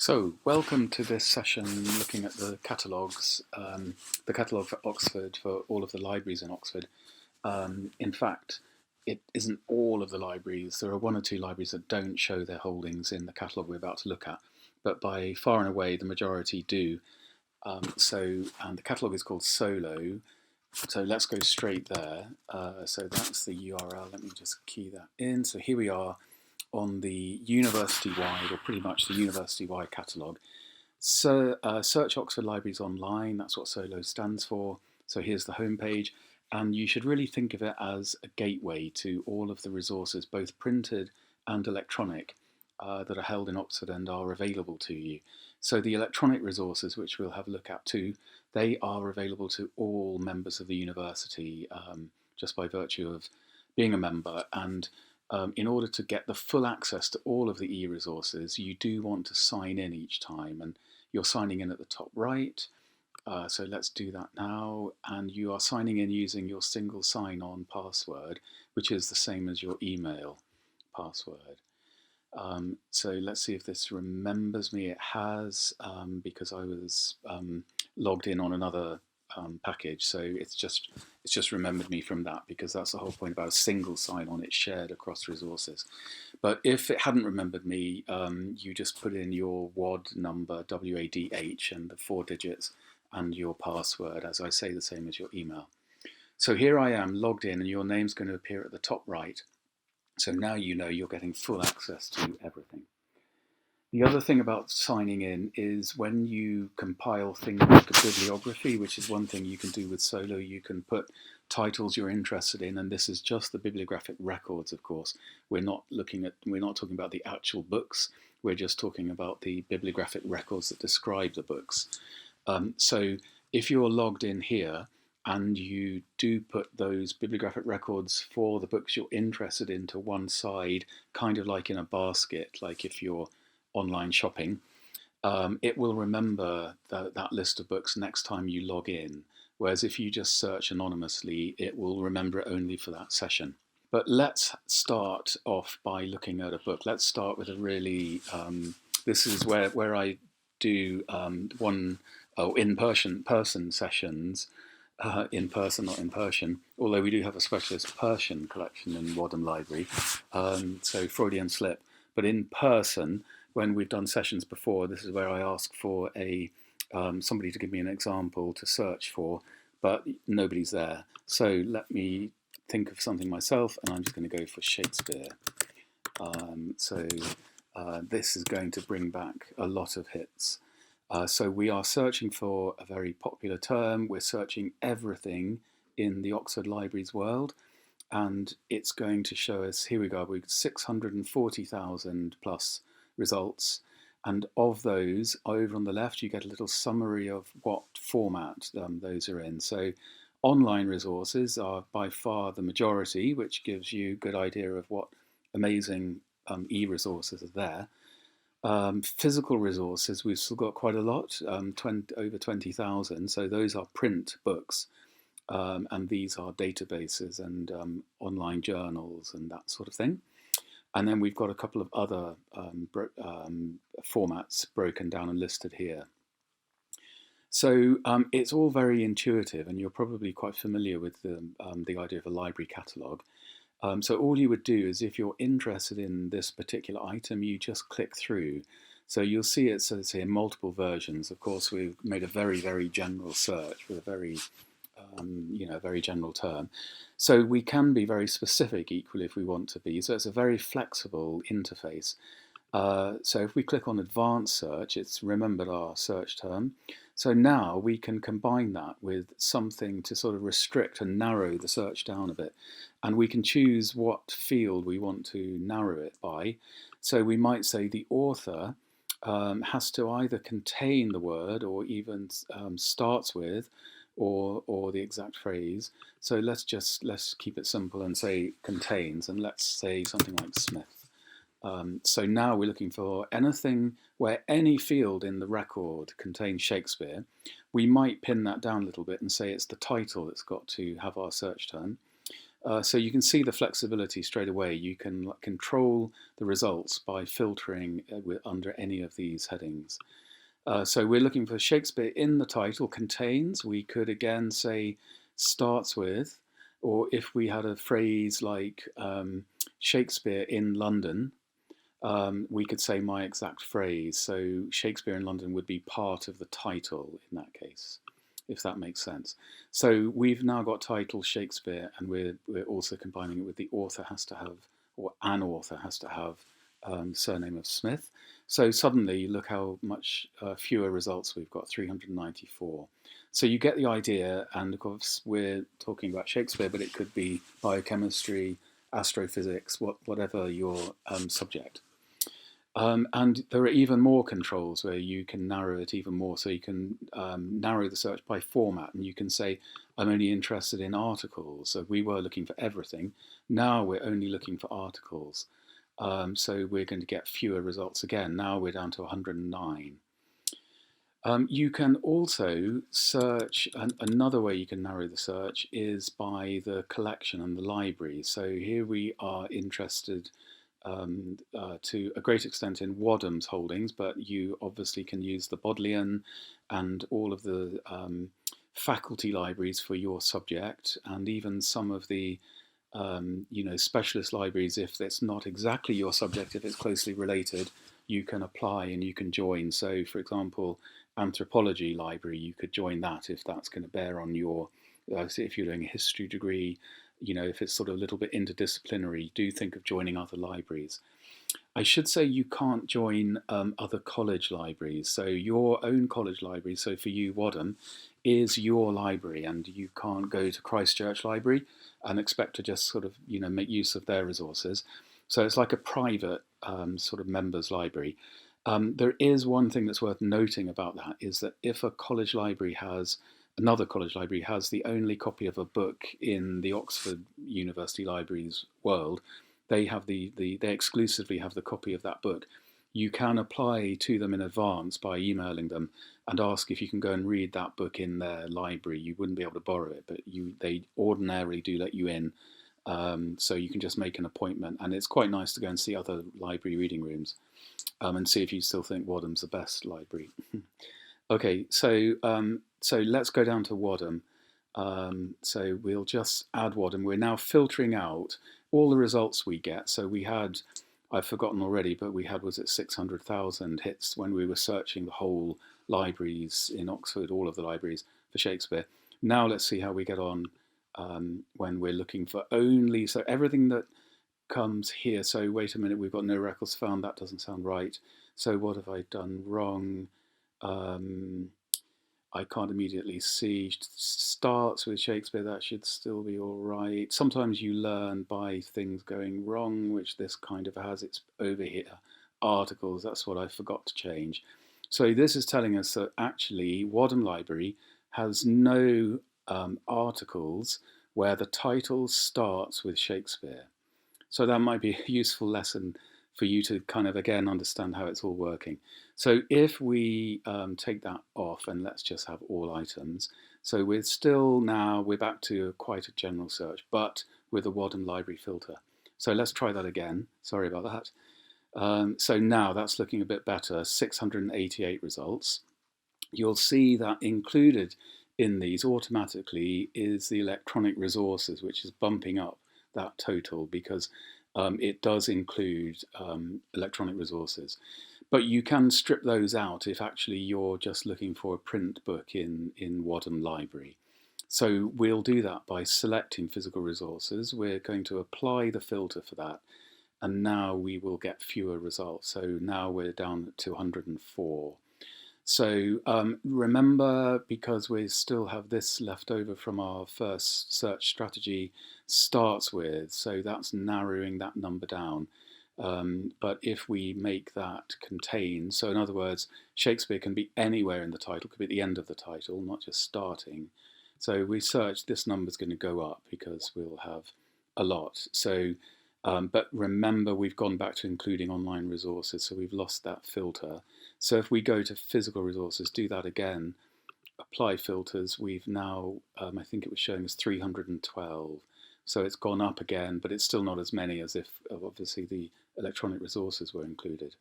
So, welcome to this session looking at the catalogues, the catalogue for Oxford, for all of the libraries in Oxford. In fact, it isn't all of the libraries. There are one or two libraries that don't show their holdings in the catalogue we're about to look at, but by far and away the majority do. And the catalogue is called Solo. So let's go straight there. So that's the URL. Let me just key that in. So here we are on the university-wide, or pretty much the university-wide catalogue. So search Oxford Libraries online, that's what Solo stands for. So here's the homepage, and you should really think of it as a gateway to all of the resources, both printed and electronic, that are held in Oxford and are available to you. So the electronic resources, which we'll have a look at too, they are available to all members of the university, just by virtue of being a member. And in order to get the full access to all of the e-resources, you do want to sign in each time, and you're signing in at the top right. So let's do that now, and you are signing in using your single sign-on password, which is the same as your email password. So let's see if this remembers me. It has, because I was logged in on another package, so it's just remembered me from that, because that's the whole point about a single sign-on. It's shared across resources. But if it hadn't remembered me, you just put in your WAD number, WADH, and the 4 digits, and your password, as I say, the same as your email. So here I am logged in, and your name's going to appear at the top right. So now you know you're getting full access to everything. The other thing about signing in is when you compile things like a bibliography, which is one thing you can do with Solo, you can put titles you're interested in, and this is just the bibliographic records, of course. We're not talking about the actual books, we're just talking about the bibliographic records that describe the books. So if you're logged in here, and you do put those bibliographic records for the books you're interested in to one side, kind of like in a basket, like if you're online shopping, it will remember that list of books next time you log in. Whereas if you just search anonymously, it will remember it only for that session. But let's start off by looking at a book. Let's start with a really, this is where I do in-person sessions, in person, not in Persian, although we do have a specialist Persian collection in Wadham Library, so Freudian slip. But in person, when we've done sessions before, this is where I ask for somebody to give me an example to search for, but nobody's there. So let me think of something myself, and I'm just going to go for Shakespeare. This is going to bring back a lot of hits. So we are searching for a very popular term. We're searching everything in the Oxford Libraries world, and it's going to show us, here we go, we've got 640,000 plus results, and of those, over on the left, you get a little summary of what format those are in. So online resources are by far the majority, which gives you a good idea of what amazing e-resources are there. Physical resources, we've still got quite a lot, over 20,000, so those are print books, and these are databases and online journals and that sort of thing. And then we've got a couple of other formats broken down and listed here. So it's all very intuitive, and you're probably quite familiar with the idea of a library catalogue. So all you would do is, if you're interested in this particular item, you just click through. So you'll see it says here multiple versions. Of course, we've made a very, very general search with a very, very general term. So we can be very specific equally if we want to be. So it's a very flexible interface. So if we click on advanced search, it's remembered our search term. So now we can combine that with something to sort of restrict and narrow the search down a bit. And we can choose what field we want to narrow it by. So we might say the author has to either contain the word, or even starts with, or the exact phrase. So let's keep it simple and say contains, and let's say something like Smith. So now we're looking for anything where any field in the record contains Shakespeare. We might pin that down a little bit and say it's the title that's got to have our search term. So you can see the flexibility straight away. You can control the results by filtering under any of these headings. So we're looking for Shakespeare in the title, contains. We could again say starts with, or if we had a phrase like Shakespeare in London, we could say my exact phrase. So Shakespeare in London would be part of the title in that case, if that makes sense. So we've now got title Shakespeare, and we're also combining it with the author has to have, or an author has to have, surname of Smith. So suddenly, look how much fewer results we've got, 394. So you get the idea, and of course we're talking about Shakespeare, but it could be biochemistry, astrophysics, whatever your subject. And there are even more controls where you can narrow it even more. So you can narrow the search by format, and you can say, I'm only interested in articles. So we were looking for everything. Now we're only looking for articles. So we're going to get fewer results again. Now we're down to 109. You can also search, another way you can narrow the search is by the collection and the library. So here we are interested to a great extent in Wadham's holdings, but you obviously can use the Bodleian and all of the faculty libraries for your subject, and even some of the specialist libraries. If it's not exactly your subject, if it's closely related, you can apply and you can join. So for example, anthropology library, you could join that if that's going to bear on your, if you're doing a history degree, if it's sort of a little bit interdisciplinary, do think of joining other libraries. I should say you can't join other college libraries. So your own college library, so for you, Wadham, is your library, and you can't go to Christchurch Library and expect to just sort of, make use of their resources. So it's like a private sort of members library. There is one thing that's worth noting about that, is that if a college library has, another college library has the only copy of a book in the Oxford University Libraries world, they have they exclusively have the copy of that book. You can apply to them in advance by emailing them and ask if you can go and read that book in their library. You wouldn't be able to borrow it, but they ordinarily do let you in. So you can just make an appointment, and it's quite nice to go and see other library reading rooms and see if you still think Wadham's the best library. Okay, so let's go down to Wadham. So we'll just add Wadham. We're now filtering out all the results we get. So we had, I've forgotten already, but we had, was it 600,000 hits when we were searching the whole libraries in Oxford, all of the libraries for Shakespeare. Now let's see how we get on when we're looking for only, so everything that comes here. So wait a minute, we've got no records found. That doesn't sound right. So what have I done wrong? I can't immediately see. Starts with Shakespeare, that should still be all right. Sometimes you learn by things going wrong, which this kind of has. It's over here. Articles, that's what I forgot to change. So this is telling us that actually Wadham Library has no articles where the title starts with Shakespeare. So that might be a useful lesson for you to kind of, again, understand how it's all working. So if we take that off and let's just have all items. So we're still now, we're back to quite a general search, but with a Wadham Library filter. So let's try that again. Sorry about that. So now that's looking a bit better, 688 results. You'll see that included in these automatically is the electronic resources, which is bumping up that total because it does include electronic resources. But you can strip those out if actually you're just looking for a print book in Wadham Library. So we'll do that by selecting physical resources. We're going to apply the filter for that, and now we will get fewer results. So now we're down to 104. So remember, because we still have this left over from our first search strategy, starts with, so that's narrowing that number down. But if we make that contain, so in other words, Shakespeare can be anywhere in the title, could be at the end of the title, not just starting. So we search, this number's going to go up because we'll have a lot. So, but remember, we've gone back to including online resources, so we've lost that filter. So if we go to physical resources, do that again, apply filters, we've now, I think it was showing us 312. So it's gone up again, but it's still not as many as if obviously the electronic resources were included.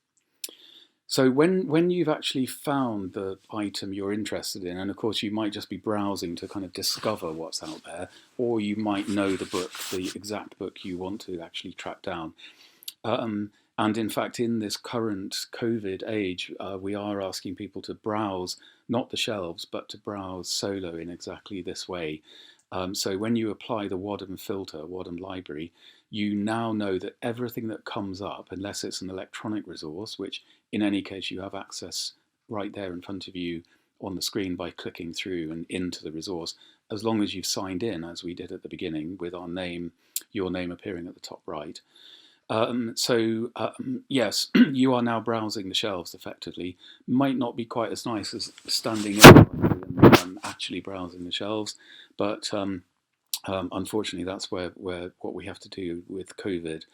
So when you've actually found the item you're interested in, and of course you might just be browsing to kind of discover what's out there, or you might know the book, the exact book you want to actually track down. And in fact, in this current COVID age, we are asking people to browse not the shelves, but to browse solo in exactly this way. So when you apply the Wadham filter, Wadham Library, you now know that everything that comes up, unless it's an electronic resource, which in any case you have access right there in front of you on the screen by clicking through and into the resource, as long as you've signed in, as we did at the beginning, with our name, your name appearing at the top right. Yes, you are now browsing the shelves effectively. Might not be quite as nice as standing in and actually browsing the shelves, but unfortunately that's where what we have to do with COVID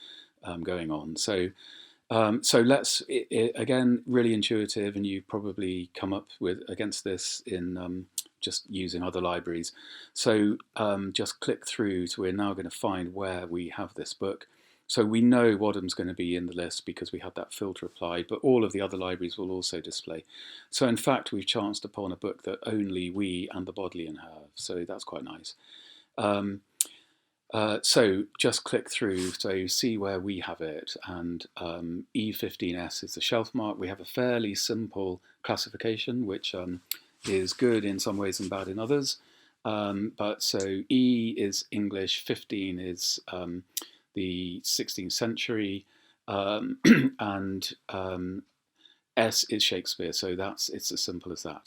going on. So let's again, really intuitive, and you've probably come up with against this in just using other libraries. So just click through. So we're now going to find where we have this book. So we know Wadham's going to be in the list because we had that filter applied, but all of the other libraries will also display. So in fact, we've chanced upon a book that only we and the Bodleian have. So that's quite nice. So just click through, so see where we have it, and E15S is the shelf mark. We have a fairly simple classification, which is good in some ways and bad in others. But so E is English, 15 is the 16th century, and S is Shakespeare, so it's as simple as that.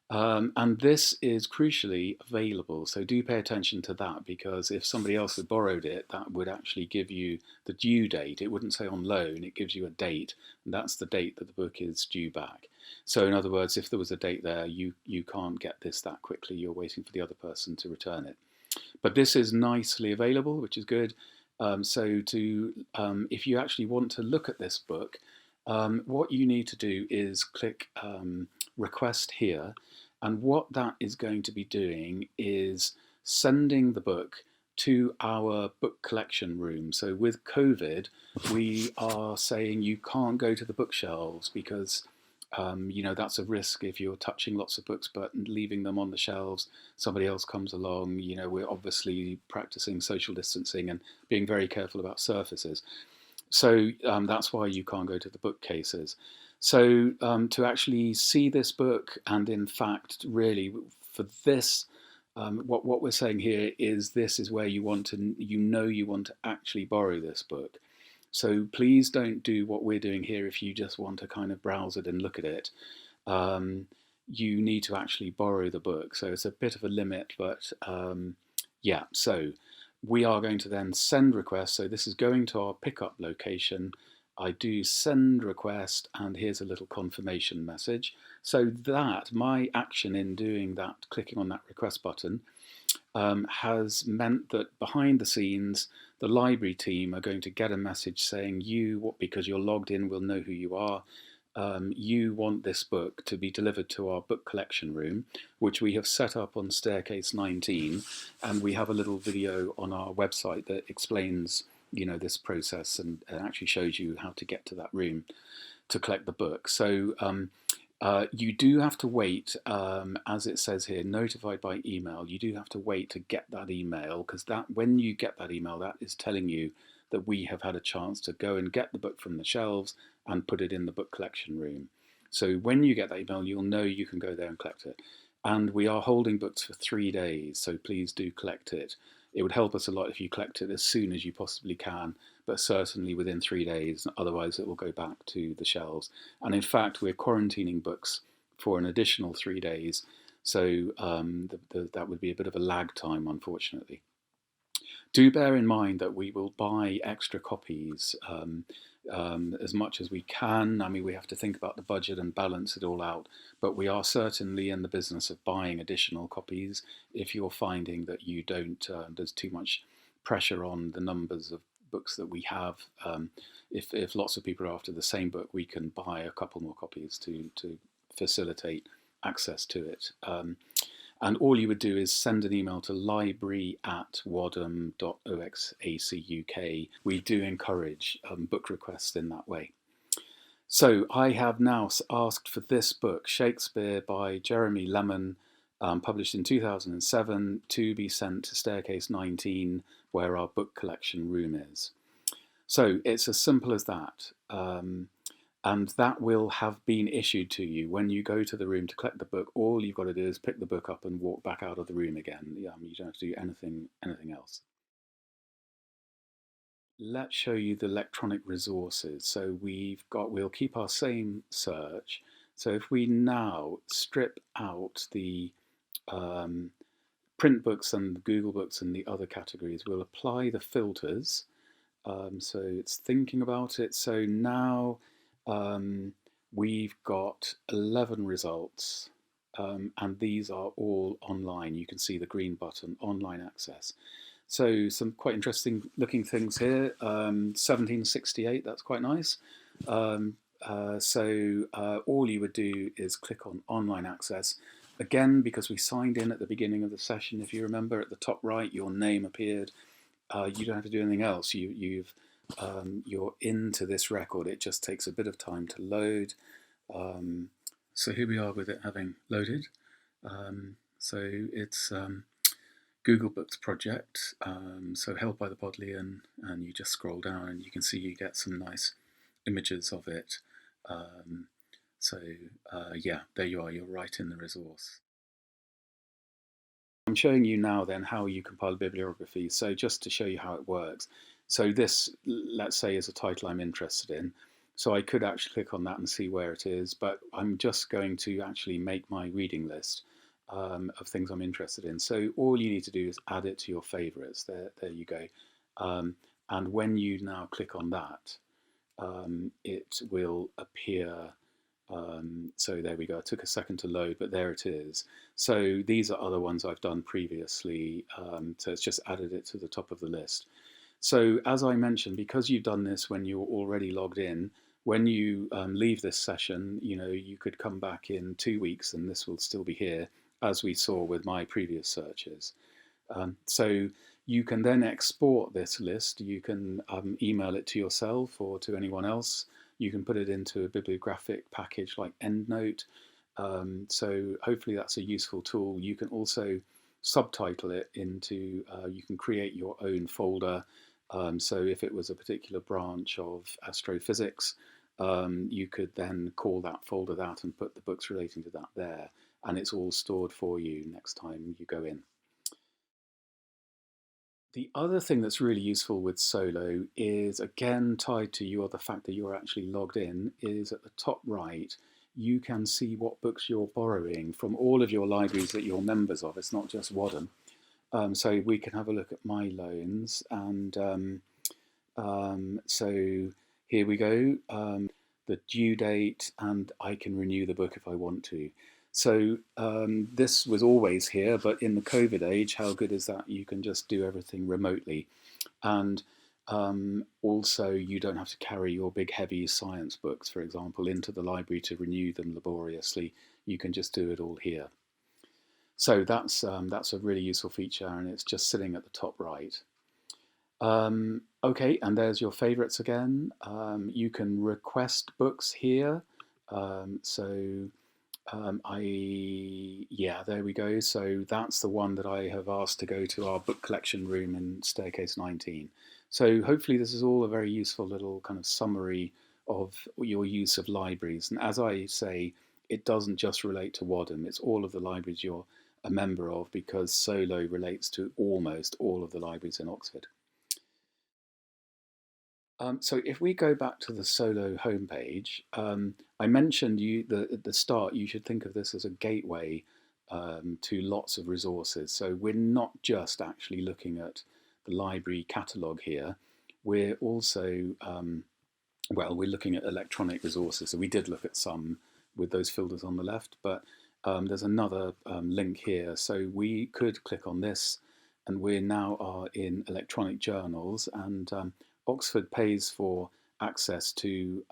And this is crucially available, so do pay attention to that, because if somebody else had borrowed it, that would actually give you the due date. It wouldn't say on loan, it gives you a date, and that's the date that the book is due back. So in other words, if there was a date there, you can't get this that quickly, you're waiting for the other person to return it. But this is nicely available, which is good. If you actually want to look at this book, what you need to do is click request here, and what that is going to be doing is sending the book to our book collection room. So with COVID, we are saying you can't go to the bookshelves because that's a risk if you're touching lots of books but leaving them on the shelves. Somebody else comes along. We're obviously practicing social distancing and being very careful about surfaces. So that's why you can't go to the bookcases. So to actually see this book, and in fact, really for this, what we're saying here is this is where you want to actually borrow this book. So please don't do what we're doing here if you just want to kind of browse it and look at it. You need to actually borrow the book. So it's a bit of a limit, but yeah. So we are going to then send requests. So this is going to our pickup location. I do send request, and here's a little confirmation message. So that my action in doing that, clicking on that request button, has meant that behind the scenes, the library team are going to get a message saying because you're logged in, we'll know who you are. You want this book to be delivered to our book collection room, which we have set up on staircase 19, and we have a little video on our website that explains this process and actually shows you how to get to that room to collect the book. So you do have to wait, as it says here, notified by email. You do have to wait to get that email, because when you get that email, that is telling you that we have had a chance to go and get the book from the shelves and put it in the book collection room. So when you get that email, you'll know you can go there and collect it. And we are holding books for 3 days, so please do collect it. It would help us a lot if you collect it as soon as you possibly can, but certainly within 3 days, otherwise it will go back to the shelves. And in fact, we're quarantining books for an additional 3 days, so that would be a bit of a lag time, unfortunately. Do bear in mind that we will buy extra copies as much as we can. I mean, we have to think about the budget and balance it all out, but we are certainly in the business of buying additional copies if you're finding that you don't, there's too much pressure on the numbers of books that we have. If lots of people are after the same book, we can buy a couple more copies to facilitate access to it. And all you would do is send an email to library@wadham.oxacuk. We do encourage book requests in that way. So I have now asked for this book, Shakespeare by Jeremy Lemon, published in 2007, to be sent to Staircase 19, where our book collection room is. So it's as simple as that. And that will have been issued to you when you go to the room to collect the book. All you've got to do is pick the book up and walk back out of the room again. You don't have to do anything else. Let's show you the electronic resources. So we'll keep our same search. So if we now strip out the print books and Google Books and the other categories, we'll apply the filters. So it's thinking about it. So now we've got 11 results, and these are all online. You can see the green button, online access. So some quite interesting looking things here. 1768, that's quite nice. All you would do is click on online access. Again, because we signed in at the beginning of the session, if you remember, at the top right, your name appeared. You don't have to do anything else. You're into this record. It just takes a bit of time to load. So here we are with it having loaded. So it's Google Books project. So held by the Bodleian, and you just scroll down and you can see you get some nice images of it. Yeah, there you are. You're right in the resource. I'm showing you now then how you compile bibliographies. So just to show you how it works. So this, let's say, is a title I'm interested in. So I could actually click on that and see where it is, but I'm just going to actually make my reading list of things I'm interested in. So all you need to do is add it to your favorites. There you go. And when you now click on that, it will appear. So there we go. It took a second to load, but there it is. So these are other ones I've done previously. So it's just added it to the top of the list. So as I mentioned, because you've done this when you're already logged in, when you leave this session, you could come back in 2 weeks and this will still be here, as we saw with my previous searches. So you can then export this list. You can email it to yourself or to anyone else. You can put it into a bibliographic package like EndNote. So hopefully that's a useful tool. You can also subtitle it into, you can create your own folder. So if it was a particular branch of astrophysics, you could then call that folder that and put the books relating to that there. And it's all stored for you next time you go in. The other thing that's really useful with Solo is, again, tied to the fact that you're actually logged in, is at the top right, you can see what books you're borrowing from all of your libraries that you're members of. It's not just Wadham. So we can have a look at my loans, and so here we go, the due date, and I can renew the book if I want to. So this was always here, but in the COVID age, how good is that? You can just do everything remotely. And also, you don't have to carry your big heavy science books, for example, into the library to renew them laboriously. You can just do it all here. So that's a really useful feature, and it's just sitting at the top right. Okay, and there's your favorites again. You can request books here. There we go. So that's the one that I have asked to go to our book collection room in Staircase 19. So hopefully this is all a very useful little kind of summary of your use of libraries. And as I say, it doesn't just relate to Wadham. It's all of the libraries you're a member of, because Solo relates to almost all of the libraries in Oxford. So if we go back to the Solo homepage, I mentioned at the start, you should think of this as a gateway to lots of resources. So we're not just actually looking at the library catalogue here. We're also, we're looking at electronic resources. So we did look at some with those filters on the left, but there's another link here. So we could click on this, and we now are in electronic journals, and Oxford pays for access to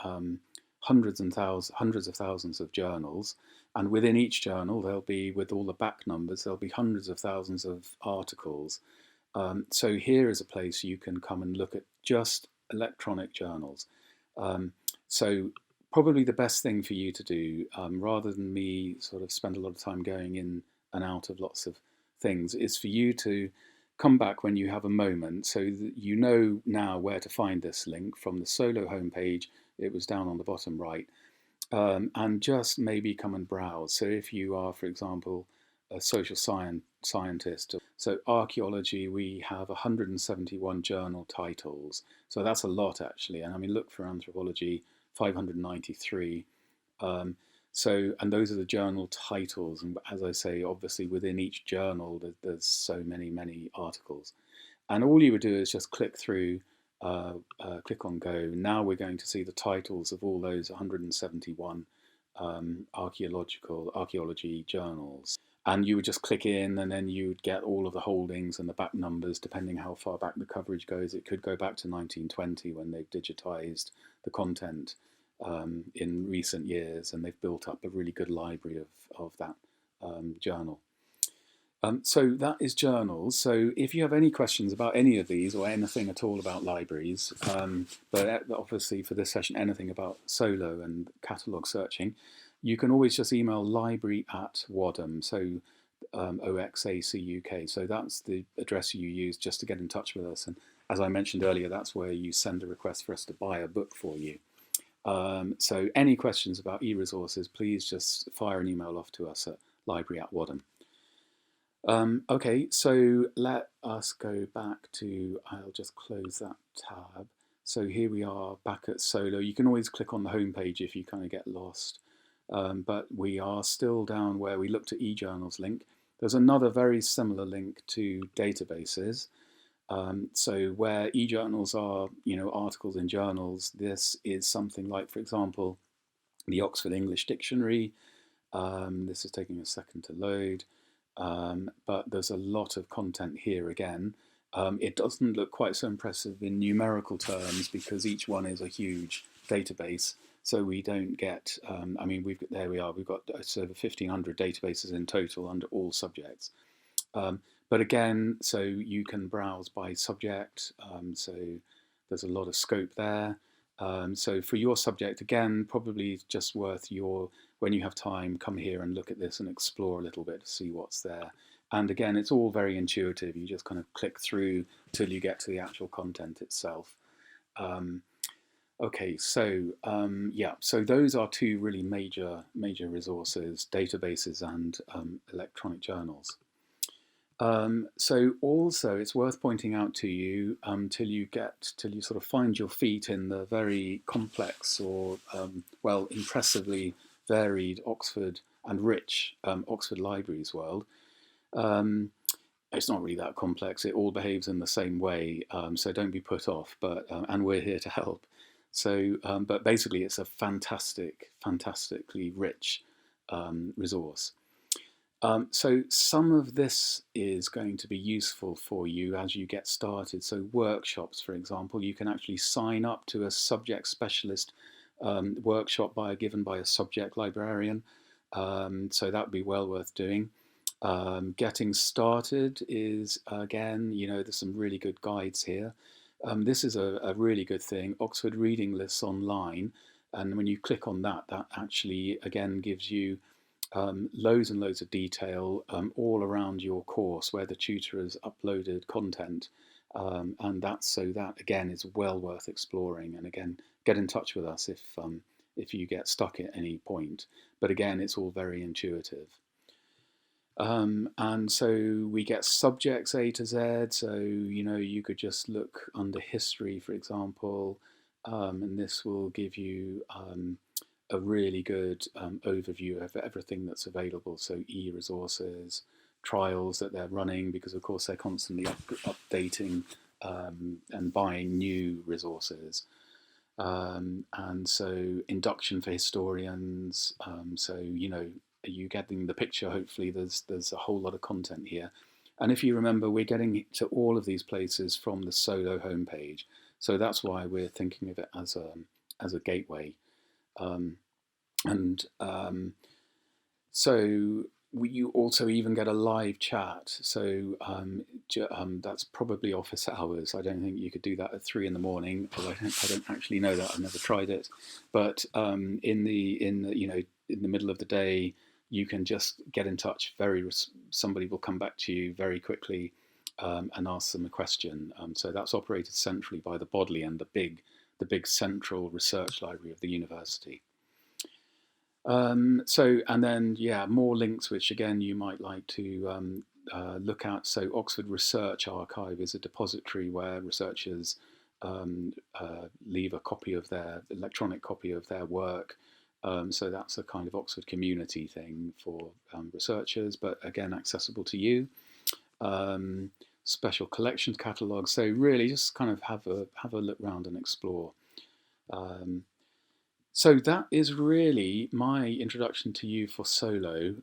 hundreds of thousands of journals, And within each journal, there'll be, with all the back numbers, there'll be hundreds of thousands of articles. So here is a place you can come and look at just electronic journals. So probably the best thing for you to do, rather than me sort of spend a lot of time going in and out of lots of things, is for you to come back when you have a moment, so that you know now where to find this link from the Solo homepage. It was down on the bottom right. And just maybe come and browse. So if you are, for example, a social scientist, so archaeology, we have 171 journal titles. So that's a lot, actually. And I mean, look for anthropology, 593. And those are the journal titles. And as I say, obviously within each journal, there's so many articles. And all you would do is just click through, click on go. Now we're going to see the titles of all those 171 archaeology journals. And you would just click in, and then you would get all of the holdings and the back numbers, depending how far back the coverage goes. It could go back to 1920 when they've digitized the content in recent years, and they've built up a really good library of that journal. So that is journals. So if you have any questions about any of these or anything at all about libraries, but obviously for this session, anything about Solo and catalogue searching, you can always just email library@Wadham, so OXACUK. So that's the address you use just to get in touch with us. And as I mentioned earlier, that's where you send a request for us to buy a book for you. So any questions about e-resources, please just fire an email off to us at library@Wadham. Okay, so let us go back to, I'll just close that tab. So here we are back at Solo. You can always click on the home page if you kind of get lost. But we are still down where we looked at eJournals link. There's another very similar link to databases. So where eJournals are, articles in journals, this is something like, for example, the Oxford English Dictionary. This is taking a second to load. But there's a lot of content here again. It doesn't look quite so impressive in numerical terms because each one is a huge database. So we don't get, there we are, we've got over 1,500 databases in total under all subjects. But again, so you can browse by subject, so there's a lot of scope there. So for your subject, again, probably just worth when you have time, come here and look at this and explore a little bit to see what's there. And again, it's all very intuitive. You just kind of click through till you get to the actual content itself. Okay, so so those are two really major resources, databases and electronic journals. So also it's worth pointing out to you till you sort of find your feet in the very complex or impressively varied Oxford and rich Oxford Libraries world. It's not really that complex. It all behaves in the same way, so don't be put off. But and we're here to help. So, but basically, it's a fantastically rich resource. So some of this is going to be useful for you as you get started. So workshops, for example, you can actually sign up to a subject specialist workshop given by a subject librarian. So that would be well worth doing. Getting started is, again, there's some really good guides here. This is a really good thing, Oxford Reading Lists Online. And when you click on that, that actually, again, gives you loads and loads of detail all around your course where the tutor has uploaded content. And that, again, is well worth exploring. And again, get in touch with us if you get stuck at any point. But again, it's all very intuitive. And so we get subjects A to Z. So, you could just look under history, for example, and this will give you a really good overview of everything that's available. So e-resources, trials that they're running, because of course they're constantly updating and buying new resources. And so induction for historians. So, you getting the picture. Hopefully there's a whole lot of content here. And if you remember, we're getting to all of these places from the Solo homepage. So that's why we're thinking of it as a gateway. So you also even get a live chat. So that's probably office hours. I don't think you could do that at 3 in the morning. Although I don't actually know that. I've never tried it. But in the middle of the day, you can just get in touch. Somebody will come back to you very quickly and ask them a question. So that's operated centrally by the Bodleian, the big central research library of the university. And then, yeah, more links, which again you might like to look at. So Oxford Research Archive is a depository where researchers leave a copy of their electronic copy of their work. So that's a kind of Oxford community thing for researchers, but again accessible to you. Special collections catalogue. So really, just kind of have a look round and explore. So that is really my introduction to you for Solo.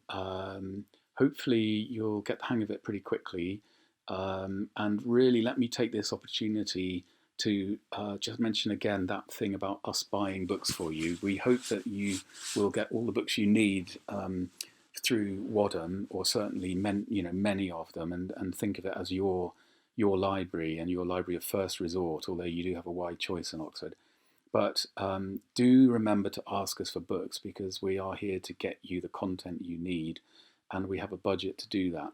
Hopefully you'll get the hang of it pretty quickly. And really let me take this opportunity to just mention again that thing about us buying books for you. We hope that you will get all the books you need through Wadham, or certainly many of them, and think of it as your library and your library of first resort, although you do have a wide choice in Oxford. But do remember to ask us for books, because we are here to get you the content you need, and we have a budget to do that.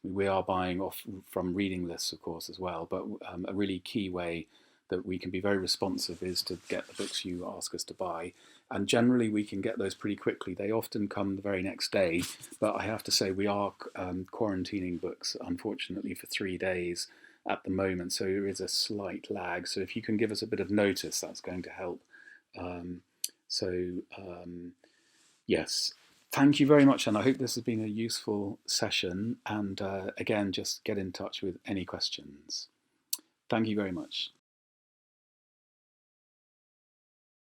We are buying off from reading lists, of course, as well. But a really key way that we can be very responsive is to get the books you ask us to buy. And generally we can get those pretty quickly. They often come the very next day. But I have to say we are quarantining books, unfortunately, for 3 days at the moment, so there is a slight lag. So if you can give us a bit of notice, that's going to help. Yes, thank you very much, and I hope this has been a useful session. And again, just get in touch with any questions. Thank you very much.